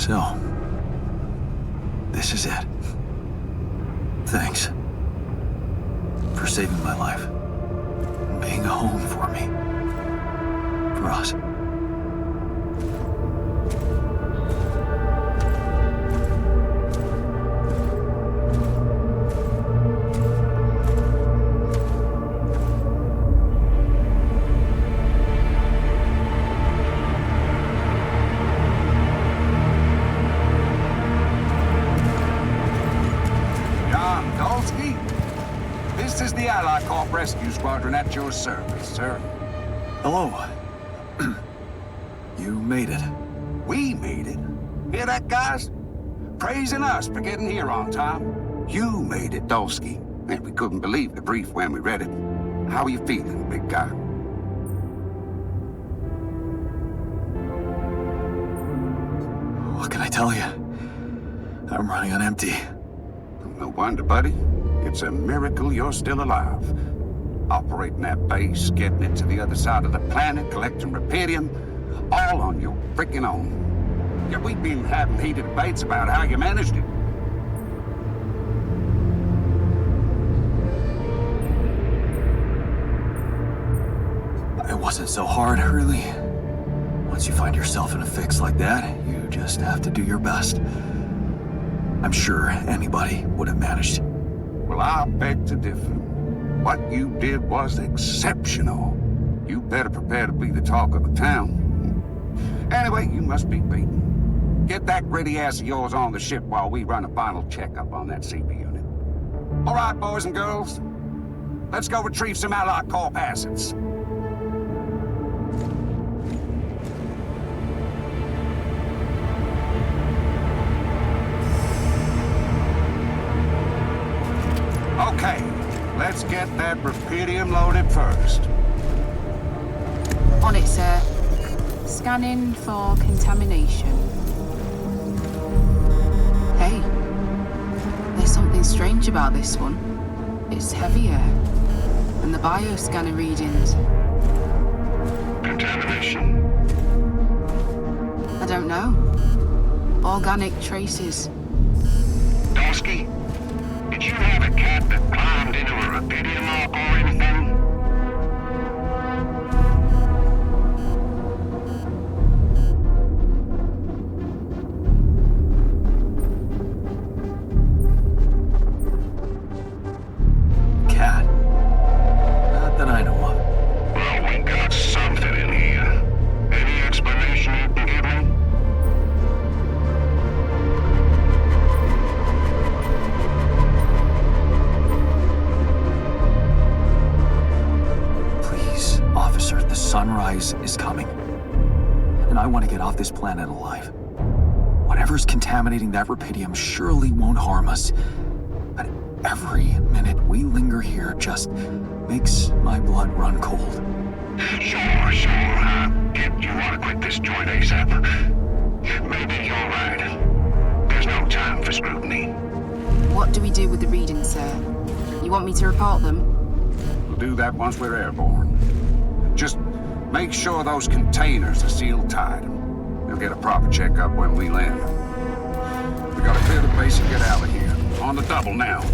So, this is it. Thanks for saving my life. Being a home for me. For us. Rescue Squadron at your service, sir. Hello. You made it. We made it? Hear that, guys? Praising us for getting here on time. You made it, Dolsky. And we couldn't believe the brief when we read it. How are you feeling, big guy? What can I tell you? I'm running on empty. No wonder, buddy. It's a miracle you're still alive. Operating that base, getting it to the other side of the planet, collecting Rapedium, all on your freaking own. Yeah, we've been having heated debates about how you managed it. It wasn't so hard, really. Once you find yourself in a fix like that, you just have to do your best. I'm sure anybody would have managed. Well, I beg to differ. What you did was exceptional. You better prepare to be the talk of the town. Anyway, you must be beaten. Get that ready ass of yours on the ship while we run a final checkup on that CB unit. All right, boys and girls. Let's go retrieve some Allied Corp assets. Okay, let's get that Rapedium loaded first. On it, sir. Scanning for contamination. Hey, there's something strange about this one. It's heavier than the bioscanner readings. Contamination? I don't know. Organic traces. Dosky, did you have a cat that climbed into a Rapedium lock or anything? Cat? Not that I know of. Well, we got something in here. Any explanation you can give me? Please, officer, the sunrise is coming. And I want to get off this planet alive. Whatever's contaminating that Rapedium surely won't harm us. But every minute we linger here just makes my blood run cold. Sure. You want to quit this joint ASAP. Maybe you're right. There's no time for scrutiny. What do we do with the readings, sir? You want me to report them? We'll do that once we're airborne. Just make sure those containers are sealed tight. We'll get a proper checkup when we land. We gotta clear the base and get out of here. On the double now.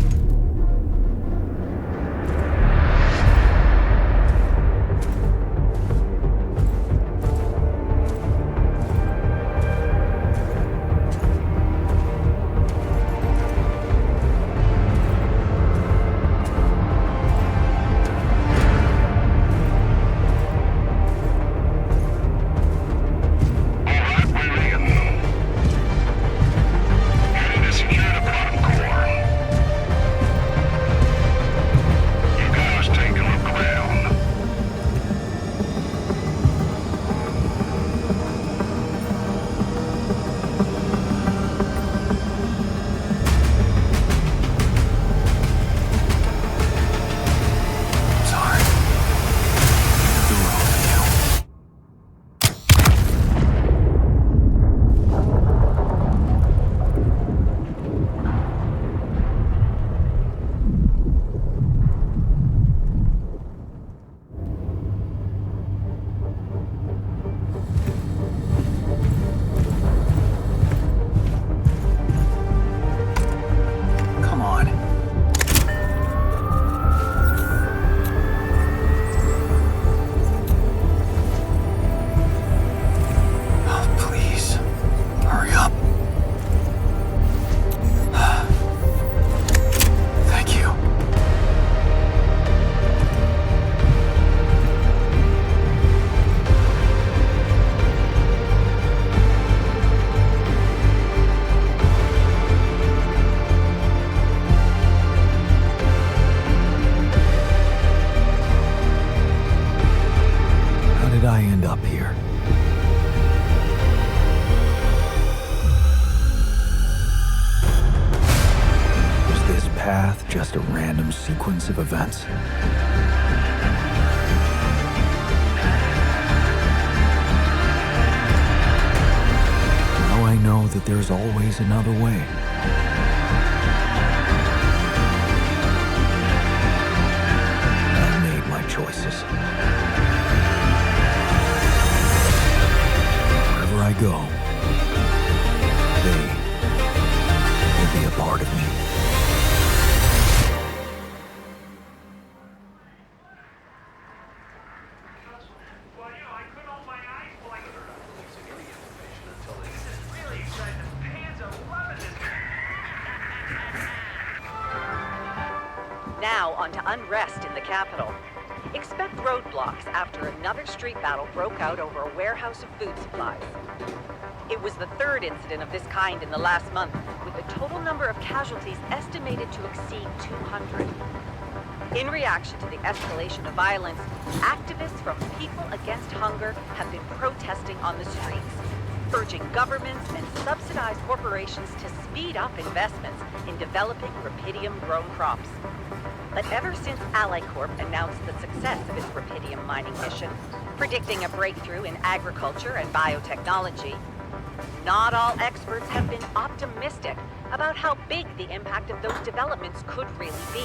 random sequence of events? Now I know that there's always another way. I made my choices. Wherever I go, they will be a part of me. Now on to unrest in the capital. Expect roadblocks after another street battle broke out over a warehouse of food supplies. It was the third incident of this kind in the last month, with the total number of casualties estimated to exceed 200. In reaction to the escalation of violence, activists from People Against Hunger have been protesting on the streets, urging governments and subsidized corporations to speed up investments in developing rubidium-grown crops. But ever since Ally Corp announced the success of its rubidium mining mission, predicting a breakthrough in agriculture and biotechnology, not all experts have been optimistic about how big the impact of those developments could really be.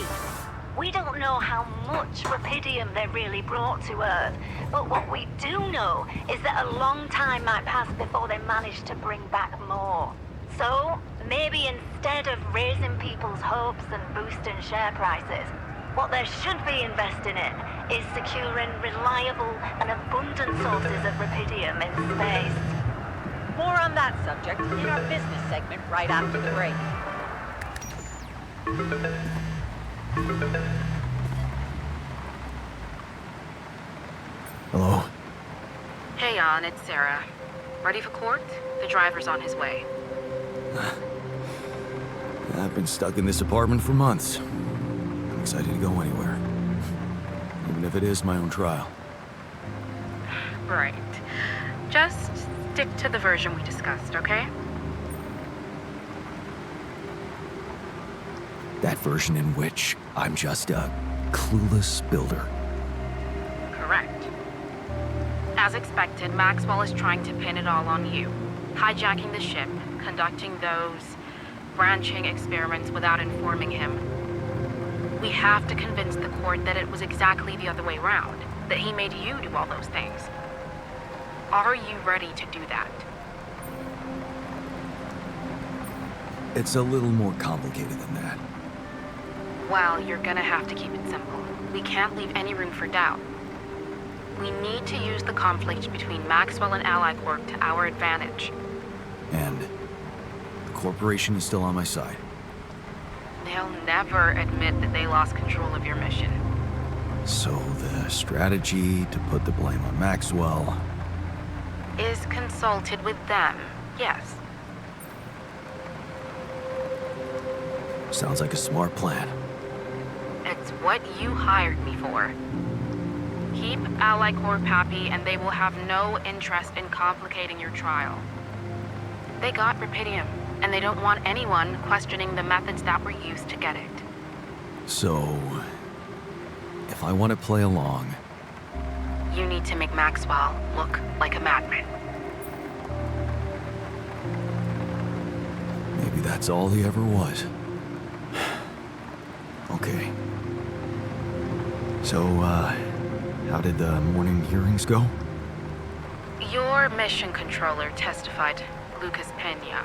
We don't know how much rubidium they really brought to Earth, but what we do know is that a long time might pass before they manage to bring back more. So, maybe instead of raising people's hopes and boosting share prices, what they should be investing in is securing reliable and abundant sources of rubidium in space. More on that subject in our business segment right after the break. Hello? Hey, it's Sarah. Ready for court? The driver's on his way. I've been stuck in this apartment for months. I'm excited to go anywhere. Even if it is my own trial. Right. Just stick to the version we discussed, okay? That version in which I'm just a clueless builder. Correct. As expected, Maxwell is trying to pin it all on you. Hijacking the ship, conducting those branching experiments without informing him. We have to convince the court that it was exactly the other way around, that he made you do all those things. Are you ready to do that? It's a little more complicated than that. Well, you're gonna have to keep it simple. We can't leave any room for doubt. We need to use the conflict between Maxwell and Ally Corp to our advantage. And the corporation is still on my side. They'll never admit that they lost control of your mission. So the strategy to put the blame on Maxwell Is consulted with them, yes. sounds like a smart plan. It's what you hired me for. Keep Ally Corp happy and they will have no interest in complicating your trial. They got rubidium, and they don't want anyone questioning the methods that were used to get it. So, if I want to play along, You need to make Maxwell look like a madman. maybe that's all he ever was. Okay. So, how did the morning hearings go? Your mission controller testified, Lucas Pena.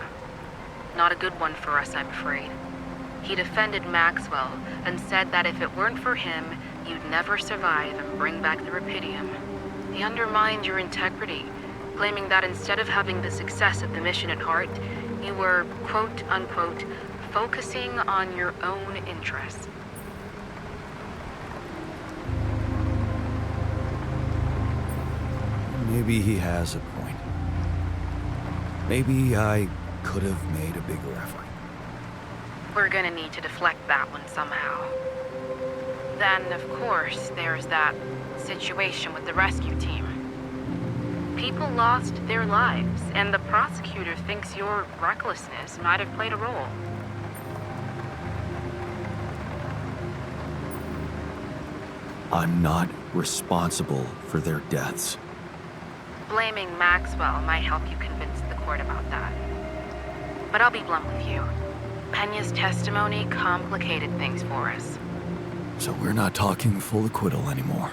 Not a good one for us, I'm afraid. He defended Maxwell and said that if it weren't for him, you'd never survive and bring back the rubidium. He undermined your integrity, claiming that instead of having the success of the mission at heart, you were, quote-unquote, focusing on your own interests. Maybe he has a point. Maybe I could have made a bigger effort. We're gonna need to deflect that one somehow. Then, of course, there's that situation with the rescue team. People lost their lives, and the prosecutor thinks your recklessness might have played a role. I'm not responsible for their deaths. Blaming Maxwell might help you convince the court about that. But I'll be blunt with you. Peña's testimony complicated things for us. So we're not talking full acquittal anymore.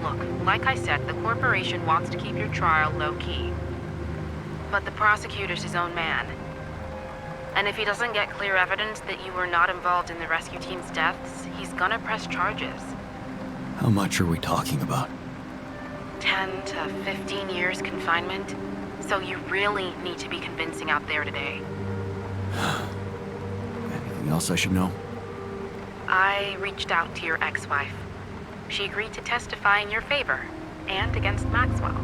Look, like I said, the corporation wants to keep your trial low-key. But the prosecutor's his own man. And if he doesn't get clear evidence that you were not involved in the rescue team's deaths, he's gonna press charges. How much are we talking about? 10 to 15 years confinement. So you really need to be convincing out there today. Anything else I should know? I reached out to your ex-wife. She agreed to testify in your favor, and against Maxwell.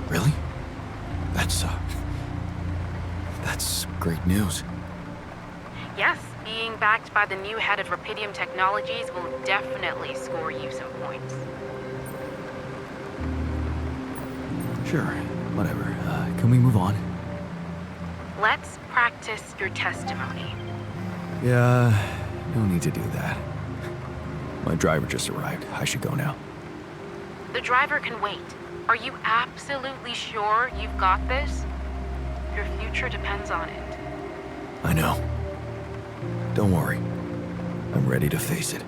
Really? That's great news. Yes, being backed by the new head of Rapidium Technologies will definitely score you some points. Sure, whatever. Can we move on? Let's practice your testimony. Yeah, no need to do that. My driver just arrived. I should go now. The driver can wait. Are you absolutely sure you've got this? Your future depends on it. I know. Don't worry. I'm ready to face it.